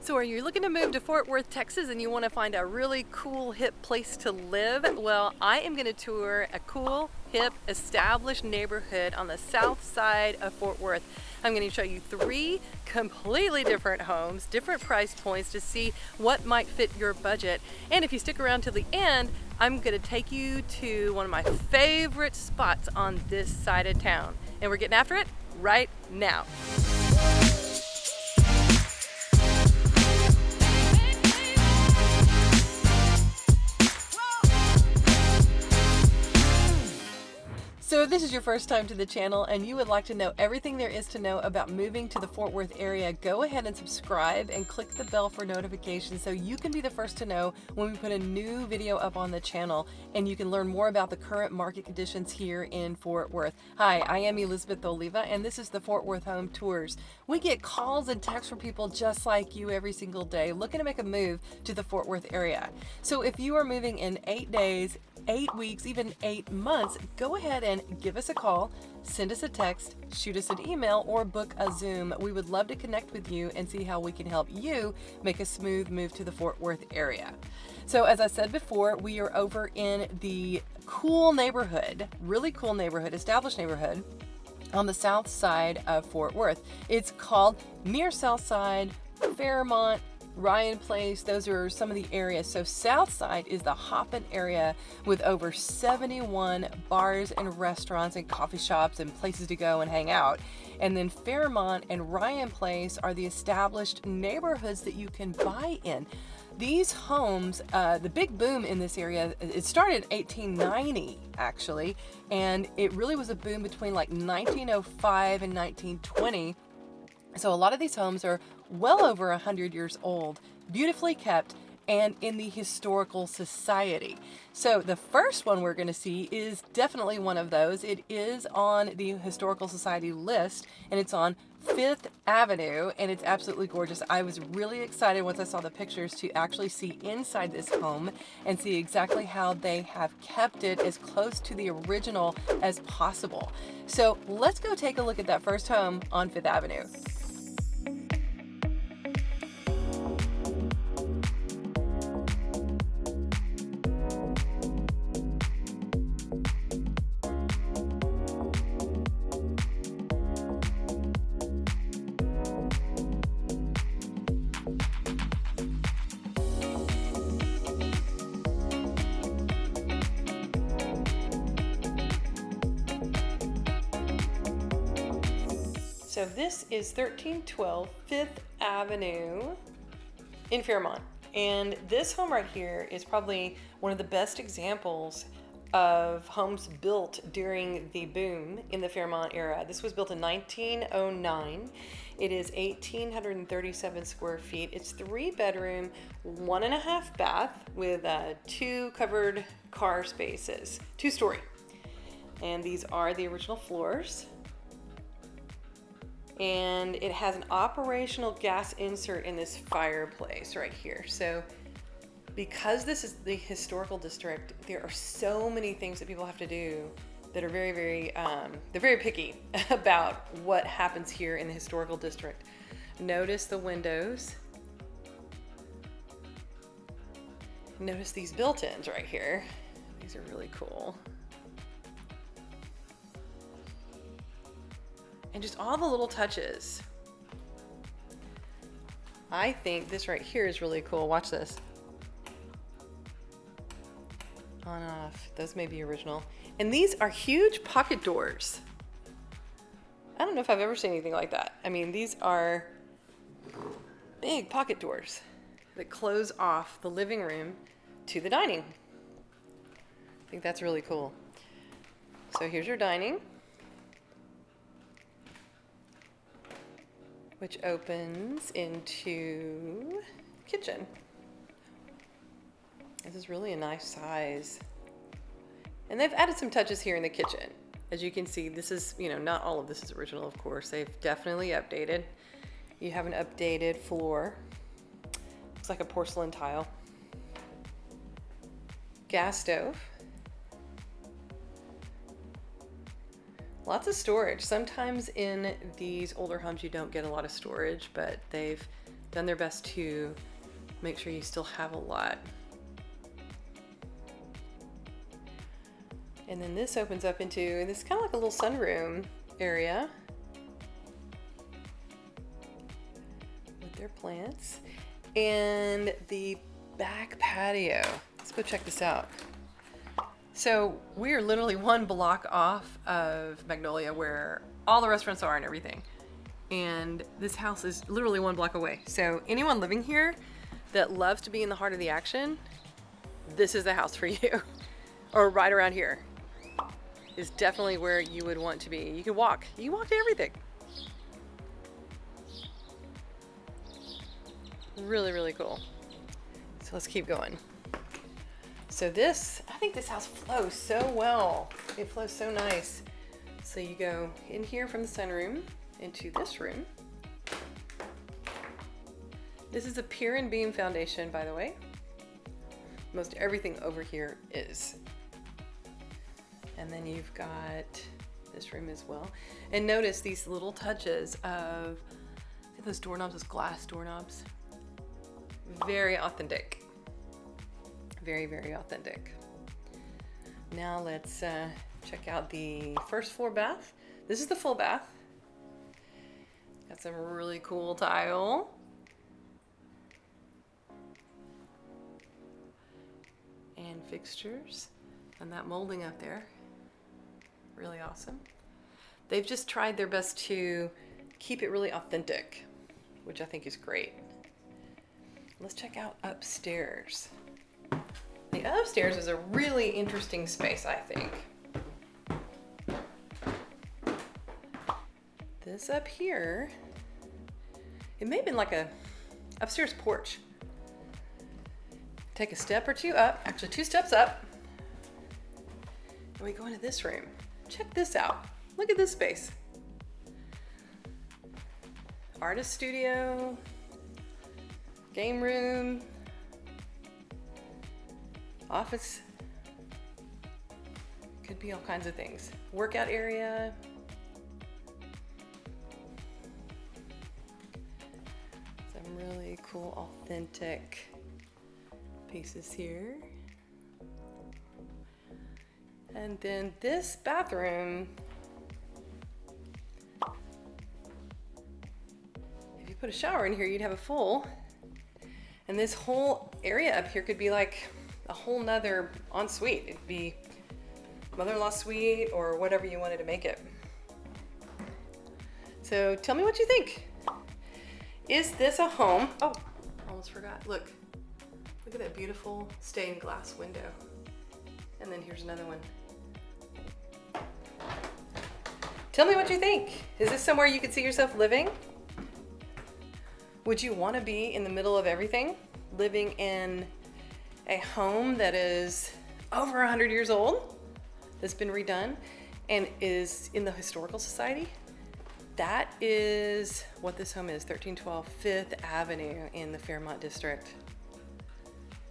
So are you looking to move to Fort Worth, Texas, and you want to find a really cool, hip place to live? Well, I am going to tour a cool, hip, established neighborhood on the south side of Fort Worth. I'm going to show you 3 completely different homes, different price points to see what might fit your budget. And if you stick around till the end, I'm going to take you to one of my favorite spots on this side of town. And we're getting after it right now. So if this is your first time to the channel and you would like to know everything there is to know about moving to the Fort Worth area, go ahead and subscribe and click the bell for notifications so you can be the first to know when we put a new video up on the channel, and you can learn more about the current market conditions here in Fort Worth. Hi, I am Elizabeth Oliva and this is the Fort Worth Home Tours. We get calls and texts from people just like you every single day looking to make a move to the Fort Worth area. So if you are moving in 8 days, 8 weeks, even 8 months, go ahead and give us a call, send us a text, shoot us an email, or book a Zoom. We would love to connect with you and see how we can help you make a smooth move to the Fort Worth area. So as I said before, we are over in the cool neighborhood, really cool neighborhood, established neighborhood on the south side of Fort Worth. It's called near Southside, Fairmont, Ryan Place. Those are some of the areas. So Southside is the hoppin' area with over 71 bars and restaurants and coffee shops and places to go and hang out. And then Fairmont and Ryan Place are the established neighborhoods that you can buy in. These homes, the big boom in this area, it started in 1890 actually, and it really was a boom between like 1905 and 1920. So a lot of these homes are well over 100 years old, beautifully kept, and in the historical society. So the first one we're going to see is definitely one of those. It is on the historical society list, and it's on 5th Avenue, and it's absolutely gorgeous. I was really excited once I saw the pictures to actually see inside this home and see exactly how they have kept it as close to the original as possible. So let's go take a look at that first home on 5th Avenue. So this is 1312 5th Avenue in Fairmont. And this home right here is probably one of the best examples of homes built during the boom in the Fairmont era. This was built in 1909. It is 1,837 square feet. It's 3 bedroom, 1.5 bath with 2 covered car spaces, 2-story. And these are the original floors. And it has an operational gas insert in this fireplace right here. So because this is the historical district, there are so many things that people have to do that are they're very picky about what happens here in the historical district. Notice the windows. Notice these built-ins right here. These are really cool. And just all the little touches. I think this right here is really cool. Watch this. On and off. Those may be original. And these are huge pocket doors. I don't know if I've ever seen anything like that. I mean, these are big pocket doors that close off the living room to the dining. I think that's really cool. So here's your dining, which opens into kitchen. This is really a nice size. And they've added some touches here in the kitchen. As you can see, this is, not all of this is original, of course. They've definitely updated. You have an updated floor. Looks like a porcelain tile. Gas stove. Lots of storage. Sometimes in these older homes you don't get a lot of storage, but they've done their best to make sure you still have a lot. And then this opens up into this kind of like a little sunroom area with their plants. And the back patio. Let's go check this out. So we are literally one block off of Magnolia where all the restaurants are and everything. And this house is literally one block away. So anyone living here that loves to be in the heart of the action, this is the house for you. Or right around here is definitely where you would want to be. You can walk to everything. Really, really cool. So let's keep going. So I think this house flows so well. It flows so nice. So you go in here from the sunroom into this room. This is a pier and beam foundation, by the way. Most everything over here is. And then you've got this room as well. And notice these little touches of, I think those doorknobs, those glass doorknobs. Very authentic. Very, very authentic. Now let's check out the first floor bath. This is the full bath. Got some really cool tile. And fixtures. And that molding up there. Really awesome. They've just tried their best to keep it really authentic, which I think is great. Let's check out upstairs. The upstairs is a really interesting space, I think. This up here, it may have been like a upstairs porch. Take a step or two up, actually 2 steps up, and we go into this room. Check this out. Look at this space. Artist studio, game room, office, could be all kinds of things. Workout area. Some really cool, authentic pieces here. And then this bathroom, if you put a shower in here, you'd have a full. And this whole area up here could be like a whole nother ensuite. It'd be mother-in-law suite or whatever you wanted to make it. So tell me what you think. Is this a home? Oh, almost forgot. Look at that beautiful stained glass window. And then here's another one. Tell me what you think. Is this somewhere you could see yourself living? Would you want to be in the middle of everything? Living in a home that is over 100 years old, that's been redone, and is in the Historical Society? That is what this home is, 1312 5th Avenue in the Fairmont district.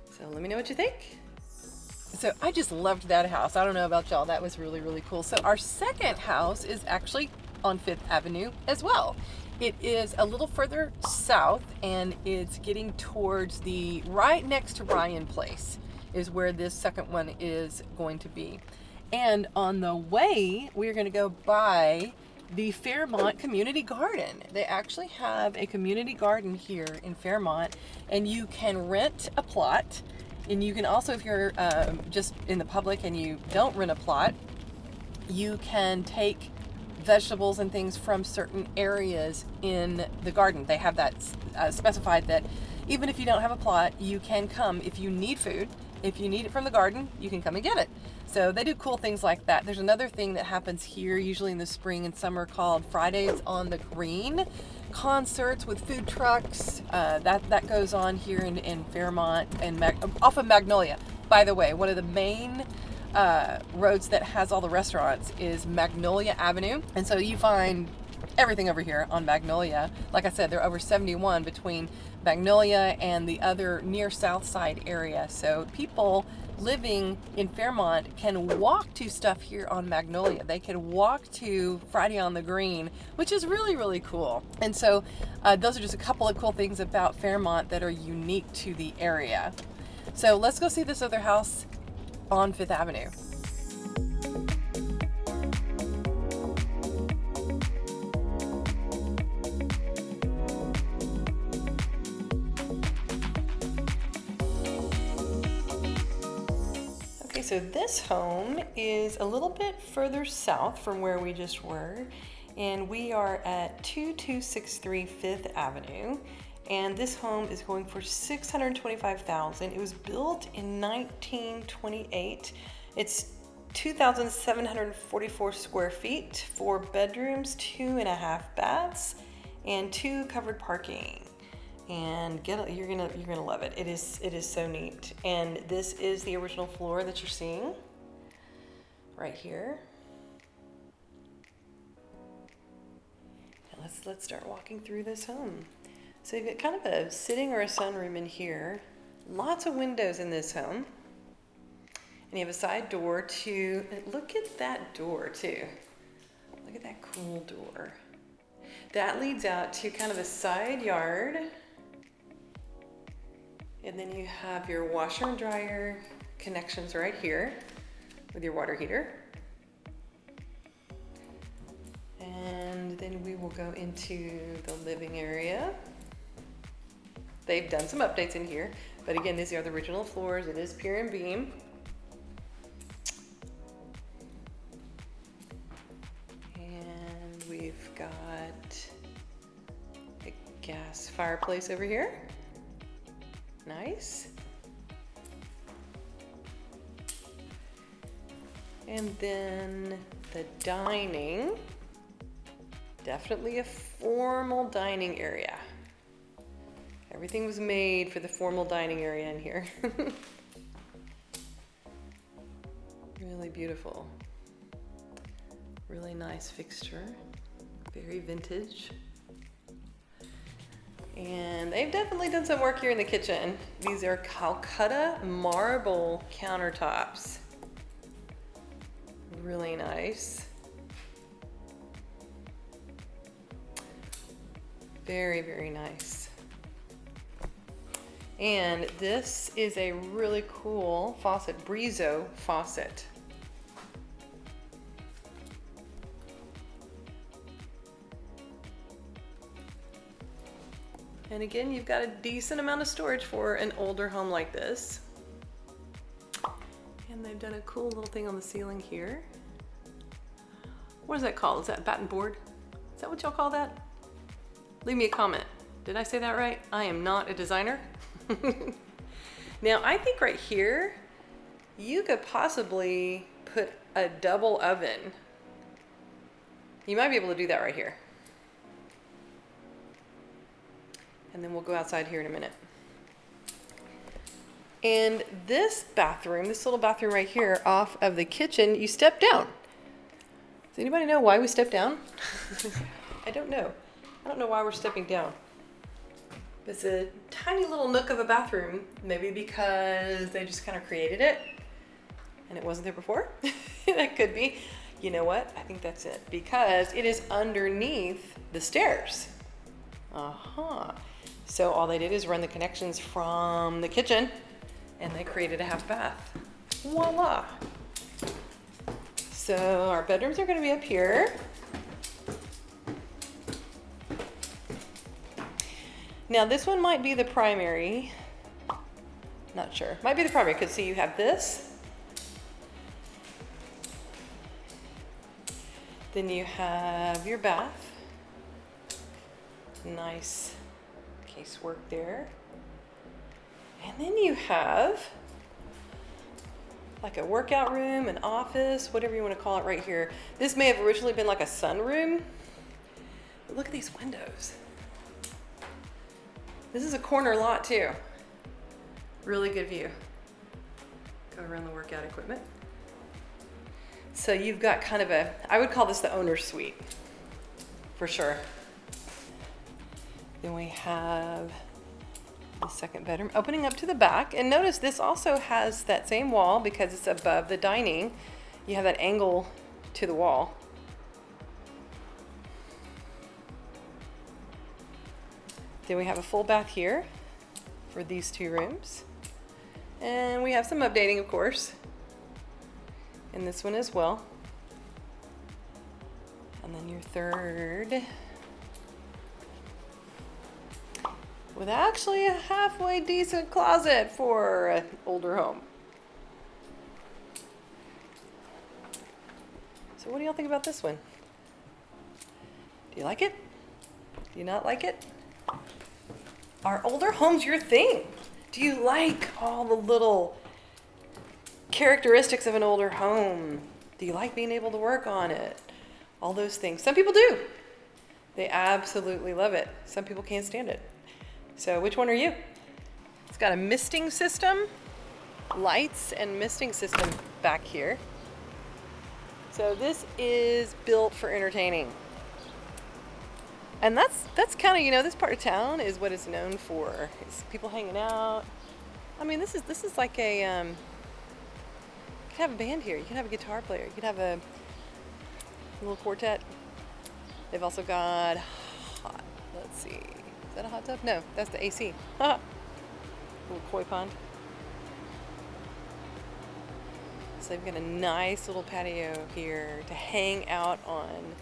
So let me know what you think. So I just loved that house. I don't know about y'all, that was really, really cool. So our second house is actually on 5th Avenue as well. It is a little further south and it's getting towards right next to Ryan Place is where this second one is going to be. And on the way, we're going to go by the Fairmont Community Garden. They actually have a community garden here in Fairmont, and you can rent a plot. And you can also, if you're just in the public and you don't rent a plot, you can take vegetables and things from certain areas in the garden. They have that specified that even if you don't have a plot, you can come if you need food. If you need it from the garden, you can come and get it. So they do cool things like that. There's another thing that happens here, usually in the spring and summer, called Fridays on the Green. Concerts with food trucks. That goes on here in Fairmont and off of Magnolia. By the way, one of the main roads that has all the restaurants is Magnolia Avenue. And so you find everything over here on Magnolia. Like I said, they're over 71 between Magnolia and the other near South Side area. So people living in Fairmont can walk to stuff here on Magnolia. They can walk to Friday on the Green, which is really, really cool. And so those are just a couple of cool things about Fairmont that are unique to the area. So let's go see this other house on Fifth Avenue. So this home is a little bit further south from where we just were, and we are at 2263 Fifth Avenue, and this home is going for $625,000. It was built in 1928. It's 2,744 square feet, 4 bedrooms, 2.5 baths, and 2 covered parking. And you're gonna love it. It is so neat. And this is the original floor that you're seeing right here. And let's start walking through this home. So you've got kind of a sitting or a sunroom in here. Lots of windows in this home. And you have a side door to look at that door too. Look at that cool door. That leads out to kind of a side yard. And then you have your washer and dryer connections right here with your water heater. And then we will go into the living area. They've done some updates in here, but again, these are the original floors. It is pier and beam. And we've got a gas fireplace over here. Nice. And then the dining, definitely a formal dining area. Everything was made for the formal dining area in here. Really beautiful. Really nice fixture. Very vintage. And they've definitely done some work here in the kitchen. These are Kolkata marble countertops. Really nice. Very, very nice. And this is a really cool faucet, Brizo faucet. And again, you've got a decent amount of storage for an older home like this. And they've done a cool little thing on the ceiling here. What is that called? Is that batten board? Is that what y'all call that? Leave me a comment. Did I say that right? I am not a designer. Now, I think right here, you could possibly put a double oven. You might be able to do that right here. And then we'll go outside here in a minute. And this bathroom, this little bathroom right here off of the kitchen, you step down. Does anybody know why we step down? I don't know. I don't know why we're stepping down. It's a tiny little nook of a bathroom, maybe because they just kind of created it and it wasn't there before. That could be. You know what? I think that's it, because it is underneath the stairs. So all they did is run the connections from the kitchen and they created a half bath. Voila. So our bedrooms are going to be up here. Now this one might be the primary. Not sure. Might be the primary, because see, you have this. Then you have your bath. Nice casework there. And then you have like a workout room, an office, whatever you want to call it right here. This may have originally been like a sunroom. But look at these windows. This is a corner lot too. Really good view. Go around the workout equipment. So you've got kind of a, I would call this the owner's suite, for sure. Then we have the second bedroom, opening up to the back. And notice this also has that same wall because it's above the dining. You have that angle to the wall. Then we have a full bath here for these two rooms. And we have some updating, of course, in this one as well. And then your third, with actually a halfway decent closet for an older home. So what do y'all think about this one? Do you like it? Do you not like it? Are older homes your thing? Do you like all the little characteristics of an older home? Do you like being able to work on it? All those things. Some people do. They absolutely love it. Some people can't stand it. So which one are you? It's got a misting system, lights and misting system back here. So this is built for entertaining. And that's kind of, you know, this part of town is what it's known for. It's people hanging out. I mean, this is like a, you could have a band here. You could have a guitar player. You could have a little quartet. They've also got let's see, is that a hot tub? No, that's the AC. Little koi pond. So they've got a nice little patio here to hang out on.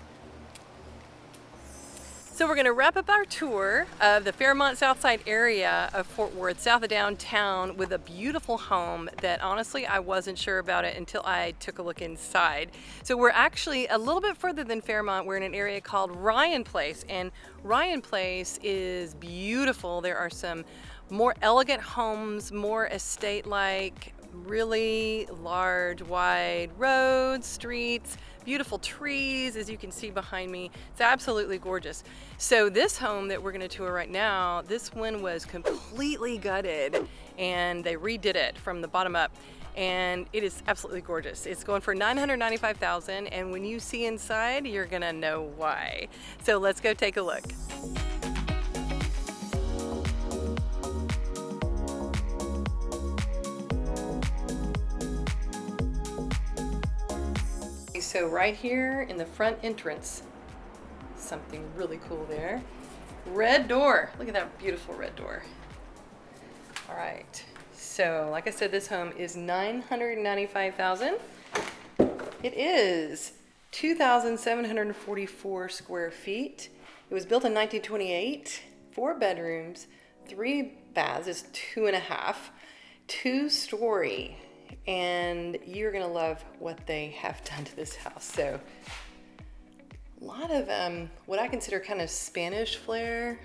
So we're going to wrap up our tour of the Fairmont Southside area of Fort Worth, south of downtown, with a beautiful home that honestly I wasn't sure about it until I took a look inside. So we're actually a little bit further than Fairmont. We're in an area called Ryan Place, and Ryan Place is beautiful. There are some more elegant homes, more estate-like, really large, wide roads, streets, beautiful trees, as you can see behind me. It's absolutely gorgeous. So this home that we're going to tour right now, this one was completely gutted and they redid it from the bottom up, and it is absolutely gorgeous. It's going for $995,000, and when you see inside, you're gonna know why. So let's go take a look. So right here in the front entrance, something really cool there. Red door. Look at that beautiful red door. All right. So like I said, this home is $995,000. It is 2,744 square feet. It was built in 1928, 4 bedrooms, 3 baths, it's 2.5, 2-story. And you're gonna love what they have done to this house. So a lot of what I consider kind of Spanish flair,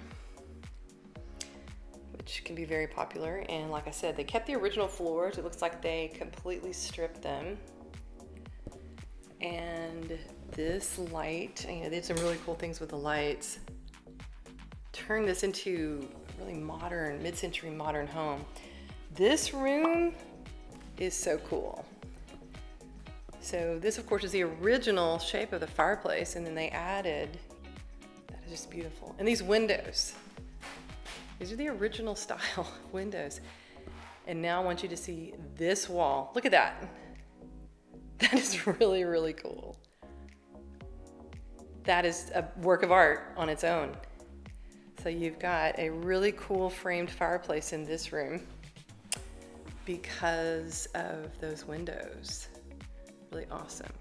which can be very popular. And like I said, they kept the original floors. It looks like they completely stripped them. And this light, you know, they did some really cool things with the lights. Turned this into a really modern, mid-century modern home. This room is so cool. So this of course is the original shape of the fireplace, and then they added, that is just beautiful. And these windows, these are the original style windows. And now I want you to see this wall. Look at that. That is really, really cool. That is a work of art on its own. So you've got a really cool framed fireplace in this room because of those windows. Really awesome.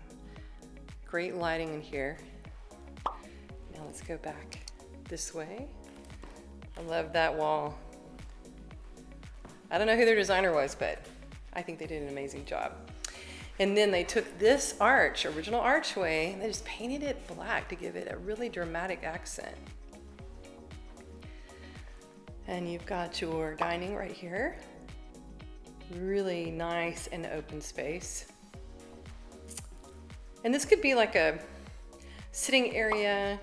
Great lighting in here. Now let's go back this way. I love that wall. I don't know who their designer was, but I think they did an amazing job. And then they took this arch, original archway, and they just painted it black to give it a really dramatic accent. And you've got your dining right here. Really nice and open space. And this could be like a sitting area.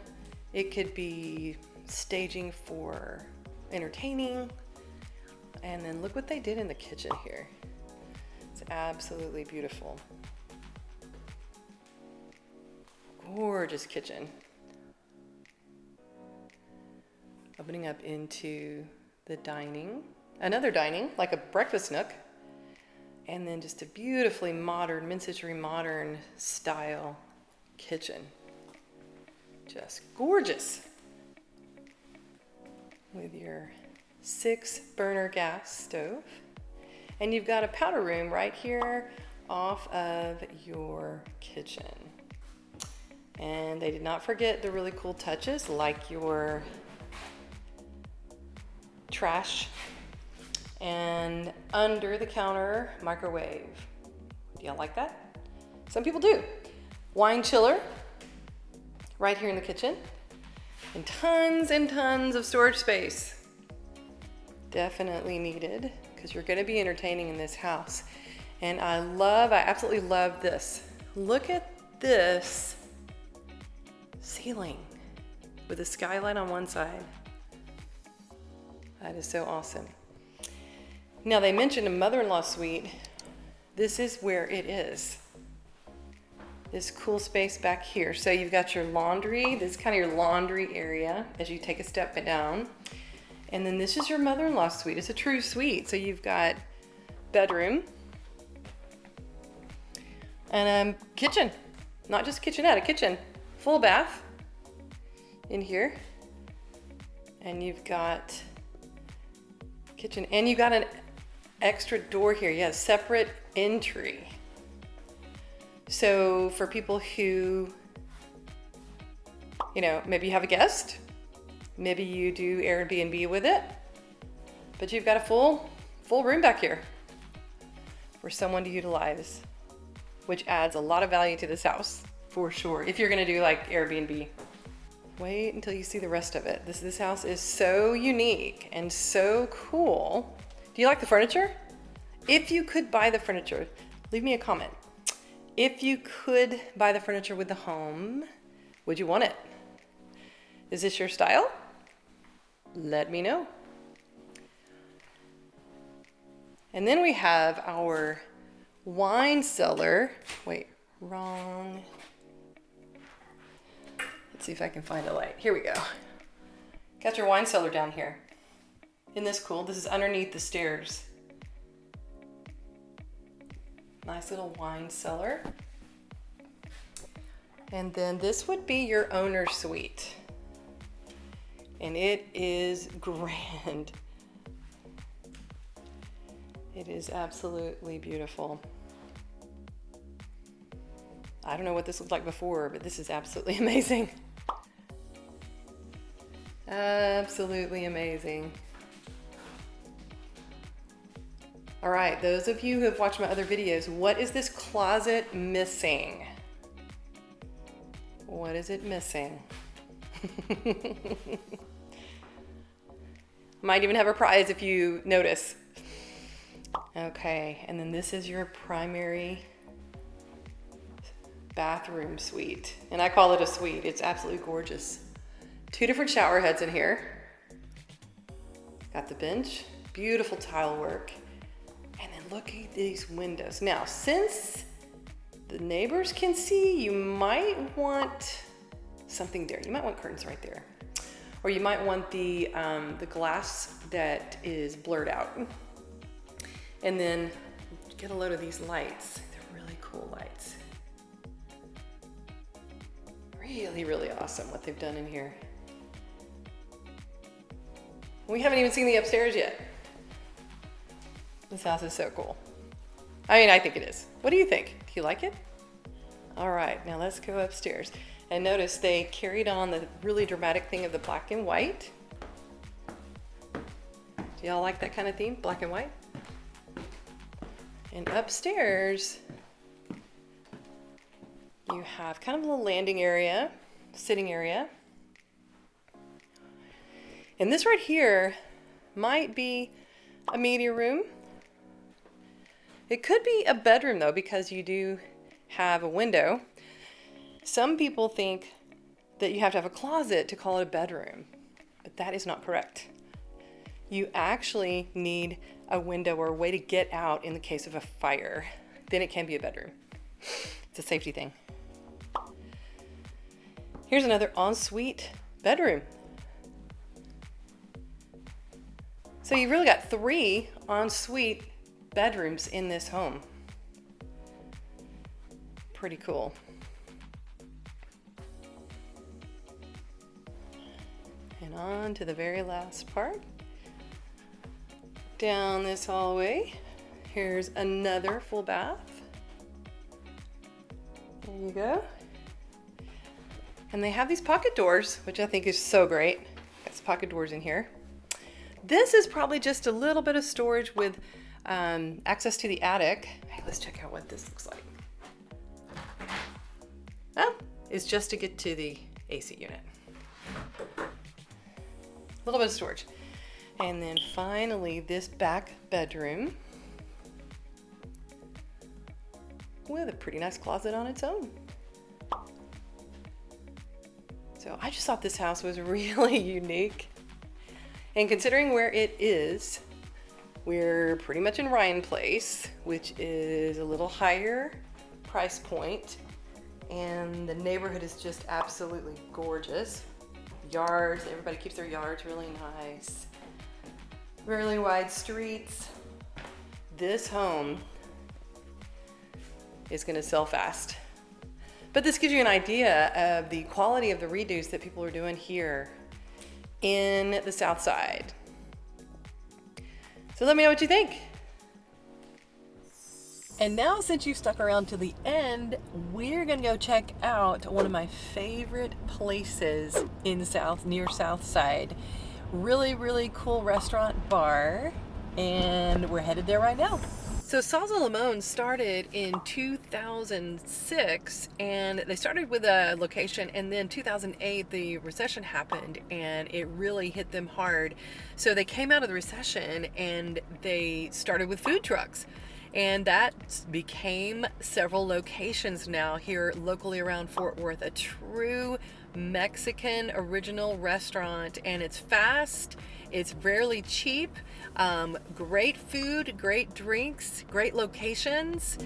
It could be staging for entertaining. And then look what they did in the kitchen here. It's absolutely beautiful. Gorgeous kitchen. Opening up into the dining. another dining, like a breakfast nook. And then just a beautifully modern, mid-century modern style kitchen. Just gorgeous. With your 6-burner gas stove. And you've got a powder room right here off of your kitchen. And they did not forget the really cool touches like your trash and under the counter microwave. Do y'all like that? Some people do. Wine chiller right here in the kitchen. And tons of storage space. Definitely needed because you're going to be entertaining in this house. And I absolutely love this. Look at this ceiling with a skylight on one side. That is so awesome. Now they mentioned a mother-in-law suite. This is where it is. This cool space back here. So you've got your laundry. This is kind of your laundry area as you take a step down. And then this is your mother-in-law suite. It's a true suite. So you've got bedroom and a kitchen. Not just a kitchenette, a kitchen. Full bath in here. And you've got kitchen, and you got an extra door here. You have separate entry. So for people who, maybe you have a guest, maybe you do Airbnb with it, but you've got a full room back here for someone to utilize, which adds a lot of value to this house for sure. If you're gonna do like Airbnb, wait until you see the rest of it. This house is so unique and so cool. Do you like the furniture? If you could buy the furniture, leave me a comment. If you could buy the furniture with the home, would you want it? Is this your style? Let me know. And then we have our wine cellar. Wait, wrong. Let's see if I can find a light. Here we go. Got your wine cellar down here. Isn't this cool? This is underneath the stairs. Nice little wine cellar. And then this would be your owner's suite. And it is grand. It is absolutely beautiful. I don't know what this looked like before, but this is absolutely amazing. Absolutely amazing. All right, those of you who have watched my other videos, what is this closet missing? What is it missing? Might even have a prize if you notice. Okay, and then this is your primary bathroom suite. And I call it a suite. It's absolutely gorgeous. 2 different shower heads in here. Got the bench, beautiful tile work. And then look at these windows. Now, since the neighbors can see, you might want something there. You might want curtains right there. Or you might want the glass that is blurred out. And then get a load of these lights. They're really cool lights. Really, really awesome what they've done in here. We haven't even seen the upstairs yet. This house is so cool. I mean, I think it is. What do you think? Do you like it? All right, now let's go upstairs. And notice they carried on the really dramatic thing of the black and white. Do y'all like that kind of theme, black and white? And upstairs, you have kind of a little landing area, sitting area. And this right here might be a media room. It could be a bedroom though, because you do have a window. Some people think that you have to have a closet to call it a bedroom, but that is not correct. You actually need a window or a way to get out in the case of a fire. Then it can be a bedroom. It's a safety thing. Here's another ensuite bedroom. So you really got 3 ensuite bedrooms in this home. Pretty cool. And on to the very last part. Down this hallway, here's another full bath. There you go. And they have these pocket doors, which I think is so great. Got some pocket doors in here. This is probably just a little bit of storage with access to the attic. Hey, let's check out what this looks like. Oh, it's just to get to the AC unit. A little bit of storage. And then finally, this back bedroom with a pretty nice closet on its own. So I just thought this house was really unique. And considering where it is, we're pretty much in Ryan Place, which is a little higher price point. And the neighborhood is just absolutely gorgeous. Yards, everybody keeps their yards really nice. Really wide streets. This home is gonna sell fast. But this gives you an idea of the quality of the redos that people are doing here in the South Side. So let me know what you think. And now, since you stuck around to the end, we're gonna go check out one of my favorite places in near South Side. Really, really cool restaurant bar, and we're headed there right now. So Salsa Limon started in 2006, and they started with a location, and then 2008 the recession happened and it really hit them hard. So they came out of the recession and they started with food trucks. And that became several locations now here locally around Fort Worth. A true Mexican original restaurant, and it's fast, it's rarely cheap, great food, great drinks, great locations.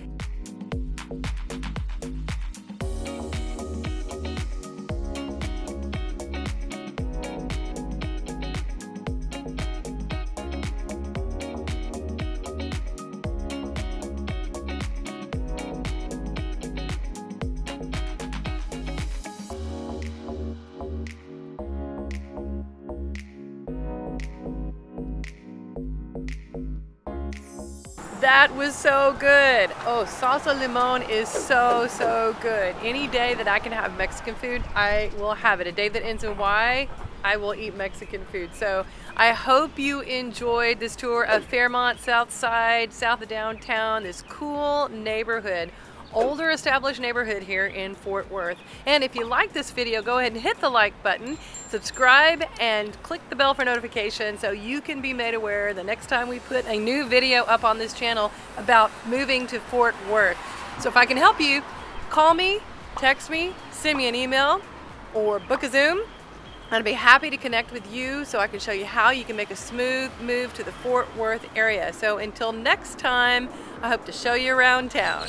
That was so good. Oh, Salsa Limon is so, so good. Any day that I can have Mexican food, I will have it. A day that ends in Y, I will eat Mexican food. So I hope you enjoyed this tour of Fairmont, South Side, south of downtown, this cool neighborhood. Older established neighborhood here in Fort Worth. And if you like this video, go ahead and hit the like button, subscribe, and click the bell for notifications so you can be made aware the next time we put a new video up on this channel about moving to Fort Worth. So if I can help you, call me, text me, send me an email, or book a Zoom. I'd be happy to connect with you so I can show you how you can make a smooth move to the Fort Worth area. So until next time, I hope to show you around town.